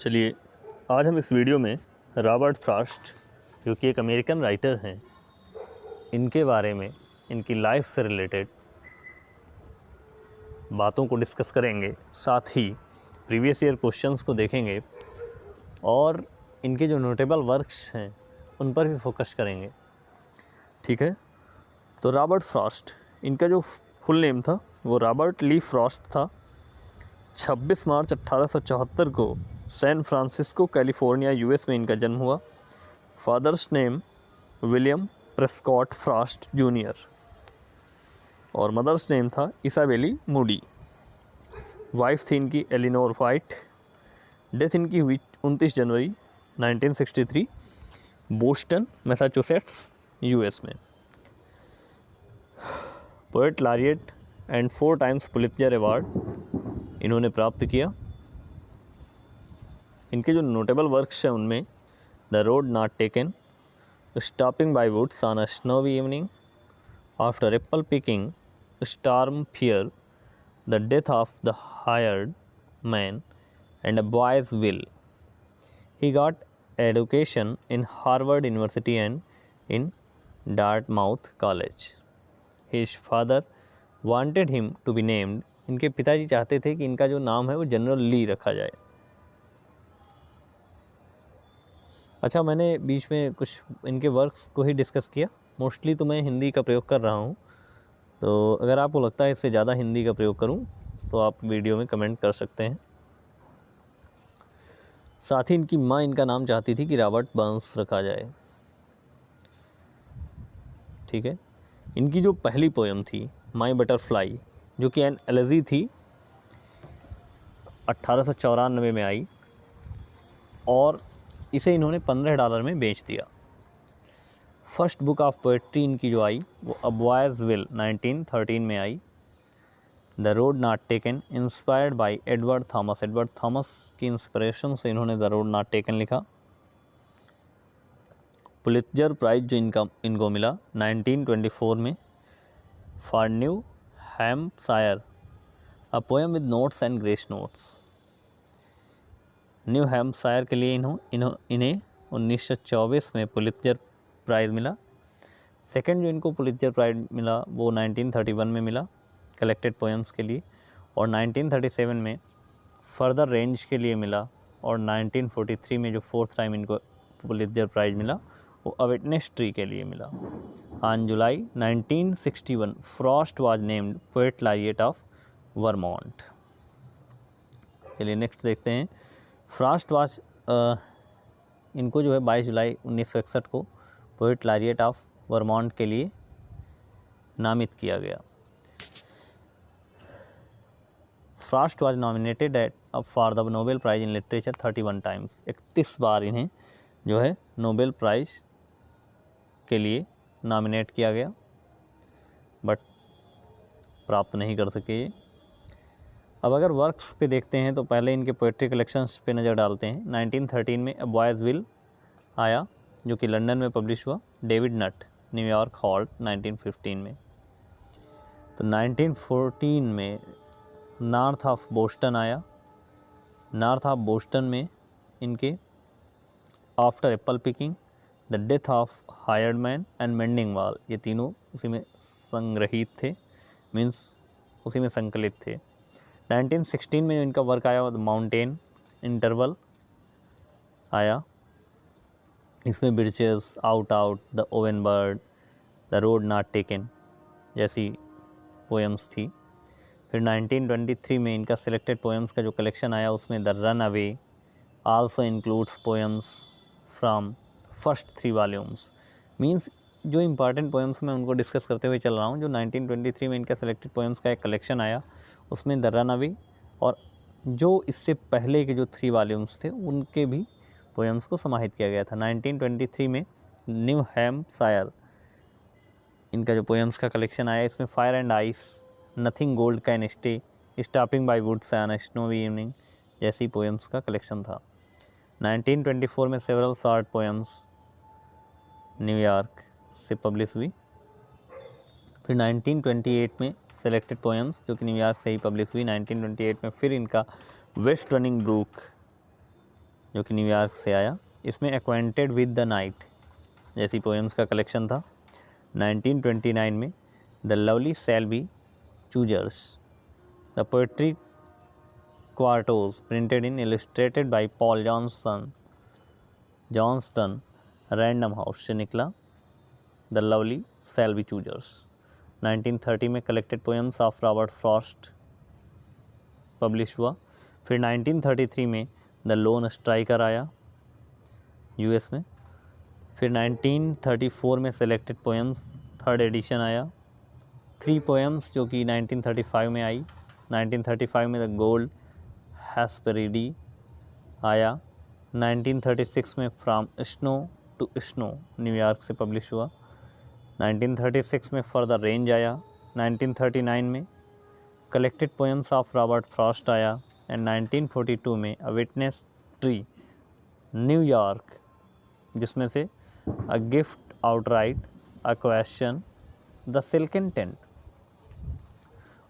चलिए आज हम इस वीडियो में रॉबर्ट फ्रॉस्ट जो कि एक अमेरिकन राइटर हैं, इनके बारे में, इनकी लाइफ से रिलेटेड बातों को डिस्कस करेंगे। साथ ही प्रीवियस ईयर क्वेश्चंस को देखेंगे और इनके जो नोटेबल वर्क्स हैं उन पर भी फोकस करेंगे। ठीक है, तो रॉबर्ट फ्रॉस्ट, इनका जो फुल नेम था वो रॉबर्ट ली फ्रॉस्ट था। 26 मार्च 1874 को सैन फ्रांसिस्को कैलिफोर्निया यूएस में इनका जन्म हुआ। Father's name William Prescott Frost junior और मदर्स नेम था इसाबेली मूडी। वाइफ थी इनकी एलिनोर वाइट। डेथ इनकी हुई 29 जनवरी 1963 बोस्टन मैसाचुसेट्स यूएस में। Poet laureate and 4 times Pulitzer award इन्होंने प्राप्त किया। इनके जो नोटेबल वर्क्स हैं उनमें the road not taken, stopping by woods on a snowy evening, after apple picking, storm fear, the death of the hired man and a boy's will. He got education in Harvard University and in Dartmouth College. His father wanted him to be named, इनके पिताजी चाहते थे कि इनका जो नाम है वो जनरल ली रखा जाए। अच्छा, मैंने बीच में कुछ इनके वर्क्स को ही डिस्कस किया। मोस्टली तो मैं हिंदी का प्रयोग कर रहा हूँ, तो अगर आपको लगता है इससे ज़्यादा हिंदी का प्रयोग करूँ तो आप वीडियो में कमेंट कर सकते हैं। साथ ही इनकी माँ इनका नाम चाहती थी कि रॉबर्ट बर्न्स रखा जाए। ठीक है, इनकी जो पहली पोएम थी माई बटरफ्लाई, जो कि एन एलेजी थी, 1894 में आई और इसे इन्होंने $15 में बेच दिया। फर्स्ट बुक ऑफ पोएट्री इनकी जो आई वो अ बॉयज़ विल 1913 में आई। The road not taken inspired by Edward Thomas, Edward Thomas की इंस्पिरेशन से इन्होंने द रोड नॉट टेकन लिखा। पुलित्जर प्राइज जो इनको मिला 1924 में for New Hampshire, a poem with notes and grace notes. New Hampshire के लिए इन्हें 1924 में पुलित्जर प्राइज़ मिला। सेकंड जो इनको पुलित्जर प्राइज़ मिला वो 1931 में मिला कलेक्टेड पोएम्स के लिए, और 1937 में फर्दर रेंज के लिए मिला, और 1943 में जो फोर्थ टाइम इनको पुलित्जर प्राइज़ मिला वो अ विटनेस ट्री के लिए मिला। On July 1961 Frost was named poet laureate of Vermont. चलिए नेक्स्ट देखते हैं। फ्रॉस्ट वाज इनको जो है 22 जुलाई 1961 को पोएट लॉरिएट ऑफ वर्मोंट के लिए नामित किया गया। Frost was nominated for the Nobel prize in literature 31 times. 31 बार इन्हें जो है नोबेल प्राइज़ के लिए नॉमिनेट किया गया, बट प्राप्त नहीं कर सके ये। अब अगर वर्क्स पे देखते हैं तो पहले इनके पोएट्री कलेक्शंस पे नज़र डालते हैं। 1913 में अ बॉयज़ विल आया जो कि लंदन में पब्लिश हुआ। डेविड नट न्यूयॉर्क हॉल्ट 1915 में। तो 1914 में नॉर्थ ऑफ बोस्टन आया। नॉर्थ ऑफ बोस्टन में इनके after apple picking, the death of hired man and mending wall, ये तीनों उसी में संग्रहित थे, मीन्स उसी में संकलित थे। 1916 में इनका वर्क आया द माउंटेन इंटरवल आया। इसमें birches, out out, the oven bird, the road not taken जैसी पोएम्स थी। फिर 1923 में इनका सिलेक्टेड पोएम्स का जो कलेक्शन आया उसमें the run away also includes poems from first 3 volumes. Means जो इम्पॉर्टेंट पोएम्स मैं उनको डिस्कस करते हुए चल रहा हूँ। जो 1923 में इनका सिलेक्टेड पोएम्स का एक कलेक्शन आया उसमें द रन अवे, और जो इससे पहले के जो 3 वॉल्यूम्स थे उनके भी पोएम्स को समाहित किया गया था। 1923 में न्यू हैम्पशायर इनका जो पोएम्स का कलेक्शन आया, इसमें fire and ice, nothing gold can stay, stopping by woods on a snowy evening जैसी पोएम्स का कलेक्शन था। 1924 में सेवरल शॉर्ट पोएम्स न्यूयॉर्क से पब्लिश हुई। फिर 1928 में सेलेक्टेड पोएम्स जो कि न्यूयॉर्क से ही पब्लिश हुई। 1928 में फिर इनका वेस्ट रनिंग ब्रूक जो कि न्यूयॉर्क से आया। इसमें एक्वेंटेड विद द नाइट जैसी पोएम्स का कलेक्शन था। 1929 में the lovely shall be choosers the poetry quartos printed in illustrated by Paul Johnston Random House से निकला द लवली सेल्बी चूजर्स। 1930 में collected poems of Robert Frost publish हुआ। फिर 1933 में द लोन स्ट्राइकर आया यूएस में। फिर 1934 में सेलेक्टेड पोएम्स थर्ड एडिशन आया। 3 पोएम्स जो कि 1935 में आई। 1935 में द गोल्ड हैस्पेरिडी आया। 1936 में from snow to snow New York से पब्लिश हुआ। 1936 में फॉर द रेंज आया। 1939 में collected poems of Robert Frost आया। एंड 1942 में अ विटनेस ट्री न्यूयॉर्क, जिसमें से a gift outright, a question, the silken tent.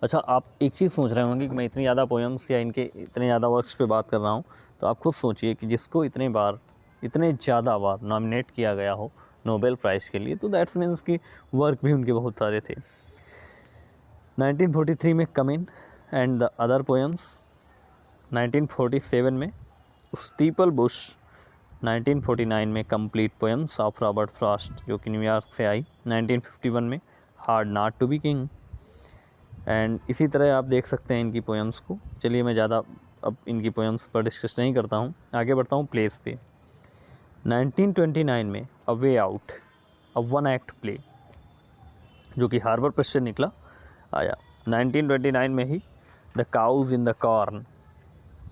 अच्छा, आप एक चीज़ सोच रहे होंगे कि मैं इतनी ज़्यादा पोएम्स या इनके इतने ज़्यादा वर्क्स पे बात कर रहा हूँ, तो आप खुद सोचिए कि जिसको इतने ज़्यादा बार नॉमिनेट किया गया हो नोबेल प्राइज़ के लिए, तो दैट्स मीन्स कि वर्क भी उनके बहुत सारे थे। 1943 में come in and the other poems. 1947 में स्टीपल बुश। 1949 में complete poems of Robert Frost जो कि न्यूयॉर्क से आई। 1951 में hard not to be king. And इसी तरह आप देख सकते हैं इनकी पोएम्स को। चलिए, मैं ज़्यादा अब इनकी पोएम्स पर डिस्कस नहीं करता हूँ, आगे बढ़ता हूँ प्लेस पे। 1929 में a way out, a 1 act play जो कि हार्बर प्रेस से निकला आया। 1929 में ही the cows in the corn,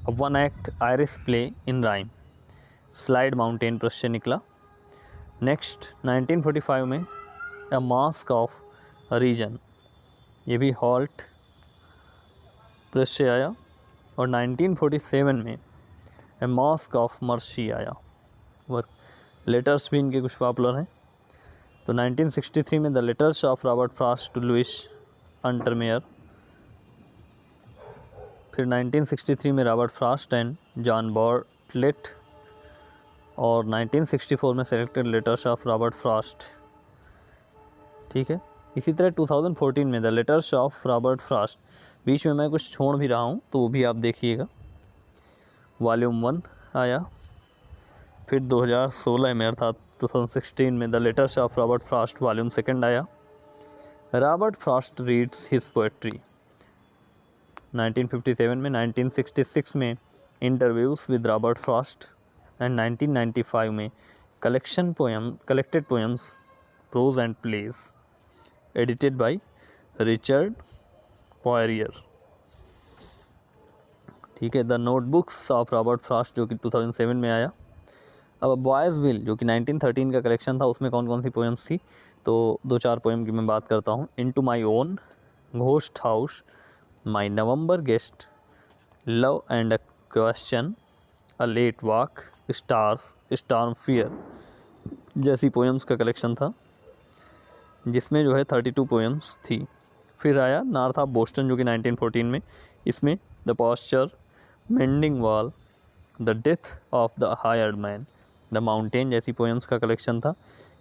a 1 act Irish play in rhyme, Slide Mountain Press से निकला। नेक्स्ट 1945 में अ मास्क ऑफ रीजन, ये भी हॉल्ट प्रेस से आया। और 1947 में ए मास्क ऑफ मर्सी आया। वर्क लेटर्स भी इनके कुछ पॉपुलर हैं। तो 1963 में the letters of Robert Frost to Louis Untermeyer. फिर 1963 में Robert Frost and John Bartlett. और 1964 में selected letters of Robert Frost. ठीक है, इसी तरह 2014 में the letters of Robert Frost. बीच में मैं कुछ छोड़ भी रहा हूँ तो वो भी आप देखिएगा। वॉल्यूम 1 आया। फिर 2016 में अर्थात 2016 में the letters of Robert Frost volume 2 आया। Robert Frost reads his poetry 1957 में। 1966 में interviews with Robert Frost. And 1995 में collected poems prose and plays edited by Richard Poirier. ठीक है, the notebooks of Robert Frost जो कि 2007 में आया। अब बॉयज़ विल जो कि 1913 का कलेक्शन था, उसमें कौन कौन सी पोएम्स थी, तो 2-4 पोएम की मैं बात करता हूँ। Into my own, ghost house, my November guest, love and a question, a late walk, stars, storm fear जैसी पोएम्स का कलेक्शन था, जिसमें जो है 32 पोएम्स थी। फिर आया नॉर्थ ऑफ बोस्टन जो कि 1914 में। इसमें the pasture, mending wall, the death of the hired man, the mountain जैसी पोएम्स का कलेक्शन था।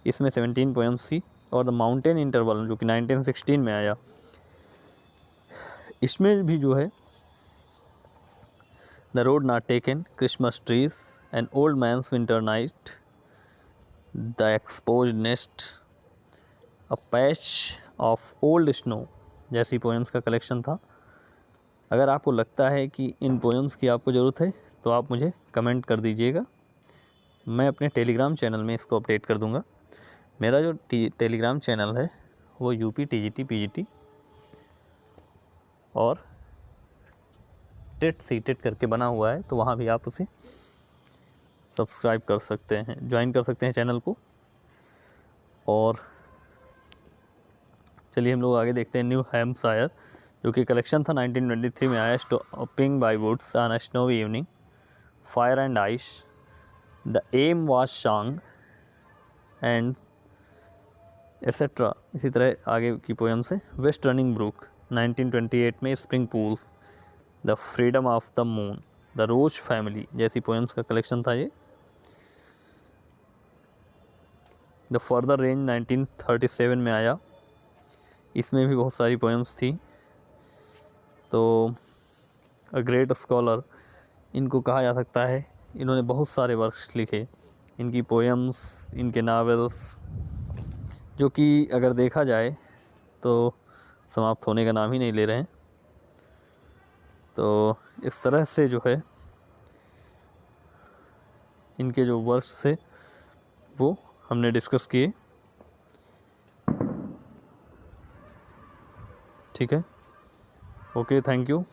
इसमें 17 पोएम्स थी। और द माउंटेन इंटरवल जो कि 1916 में आया, इसमें भी जो है the road not taken, Christmas trees, an old man's winter night, the exposed nest, a patch of old snow जैसी पोएम्स का कलेक्शन था। अगर आपको लगता है कि इन पोएम्स की आपको ज़रूरत है तो आप मुझे कमेंट कर दीजिएगा, मैं अपने टेलीग्राम चैनल में इसको अपडेट कर दूंगा। मेरा जो टेलीग्राम चैनल है वो यूपी टीजीटी पीजीटी और टेट सीटेट करके बना हुआ है, तो वहाँ भी आप उसे सब्सक्राइब कर सकते हैं, ज्वाइन कर सकते हैं चैनल को। और चलिए हम लोग आगे देखते हैं। न्यू हैम्पशायर जो कि कलेक्शन था 1923 में आया। Stopping by woods on a snowy evening, fire and ice, the aim was song and etcetera. इसी तरह आगे की पोएम से वेस्ट रनिंग ब्रुक 1928 में, spring pools, the freedom of the moon, the rose family जैसी पोएम्स का collection था ये। द फर्दर रेंज 1937 में आया, इसमें भी बहुत सारी पोएम्स थी। तो अ ग्रेट स्कॉलर इनको कहा जा सकता है, इन्होंने बहुत सारे वर्क्स लिखे। इनकी पोएम्स, इनके नावल्स जो कि अगर देखा जाए तो समाप्त होने का नाम ही नहीं ले रहे हैं। तो इस तरह से जो है इनके जो वर्क्स थे वो हमने डिस्कस किए। ठीक है, ओके, थैंक यू।